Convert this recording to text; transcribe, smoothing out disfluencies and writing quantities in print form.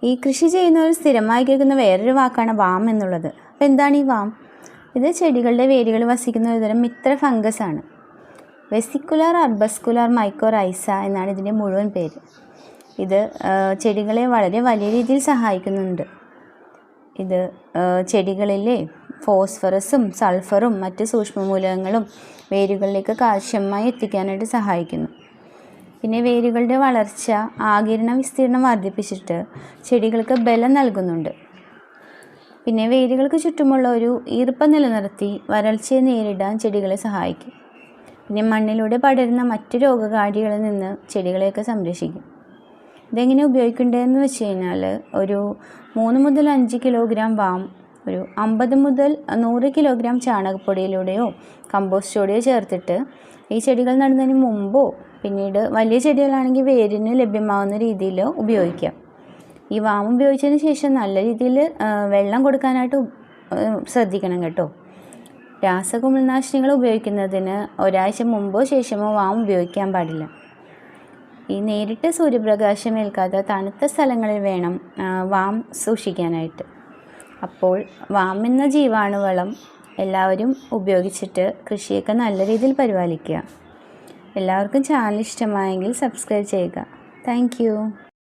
ഈ കൃഷി ചെയ്യുന്നവർ സ്ഥിരമായി കേൾക്കുന്ന വേറൊരു വാക്കാണ് വാം എന്നുള്ളത്. അപ്പോൾ എന്താണ് ഈ വാം? ഇത് ചെടികളുടെ വേരുകൾ വസിക്കുന്ന ഒരുതരം മിത്ര ഫംഗസ് ആണ്. വെസിക്കുലാർ അർബസ്കുലാർ മൈക്കോറൈസ എന്നാണ് ഇതിൻ്റെ മുഴുവൻ പേര്. ഇത് ചെടികളെ വളരെ വലിയ രീതിയിൽ സഹായിക്കുന്നുണ്ട്. ഇത് ചെടികളിലെ ഫോസ്ഫറസും സൾഫറും മറ്റ് സൂക്ഷ്മമൂലകങ്ങളും വേരുകളിലേക്ക് കാര്യക്ഷമമായി എത്തിക്കാനായിട്ട് സഹായിക്കുന്നു. പിന്നെ വേരുകളുടെ വളർച്ച, ആകിരണ വിസ്തീർണം വർദ്ധിപ്പിച്ചിട്ട് ചെടികൾക്ക് ബലം നൽകുന്നുണ്ട്. പിന്നെ വേരുകൾക്ക് ചുറ്റുമുള്ള ഒരു ഈർപ്പം നിലനിർത്തി വരൾച്ചയെ നേരിടാൻ ചെടികളെ സഹായിക്കും. പിന്നെ മണ്ണിലൂടെ പടരുന്ന മറ്റ് രോഗകാരികളിൽ നിന്ന് ചെടികളെയൊക്കെ സംരക്ഷിക്കും. ഇതെങ്ങനെ ഉപയോഗിക്കേണ്ടതെന്ന് വെച്ച് കഴിഞ്ഞാൽ ഒരു 3 മുതൽ 5 കിലോഗ്രാം വാം ഒരു 50 മുതൽ 100 കിലോഗ്രാം ചാണകപ്പൊടിയിലൂടെയോ കമ്പോസ്റ്റോടെയോ ചേർത്തിട്ട് ഈ ചെടികൾ നടുന്നതിന് മുമ്പോ പിന്നീട് വലിയ ചെടികളാണെങ്കിൽ വേരിന് ലഭ്യമാകുന്ന രീതിയിൽ ഉപയോഗിക്കാം. ഈ വാം ഉപയോഗിച്ചതിന് ശേഷം നല്ല രീതിയിൽ വെള്ളം കൊടുക്കാനായിട്ട് ശ്രദ്ധിക്കണം കേട്ടോ. രാസകുമിൾനാശിനികൾ ഉപയോഗിക്കുന്നതിന് ഒരാഴ്ച മുമ്പോ ശേഷമോ വാം ഉപയോഗിക്കാൻ പാടില്ല. ഈ നേരിട്ട് സൂര്യപ്രകാശം ഏൽക്കാത്ത തണുത്ത സ്ഥലങ്ങളിൽ വേണം വാം സൂക്ഷിക്കാനായിട്ട്. അപ്പോൾ വാം എന്ന ജീവാണുവളം എല്ലാവരും ഉപയോഗിച്ചിട്ട് കൃഷിയൊക്കെ നല്ല രീതിയിൽ പരിപാലിക്കുക. എല്ലാവർക്കും ചാനൽ ഇഷ്ടമായെങ്കിൽ സബ്സ്ക്രൈബ് ചെയ്യുക. Thank you.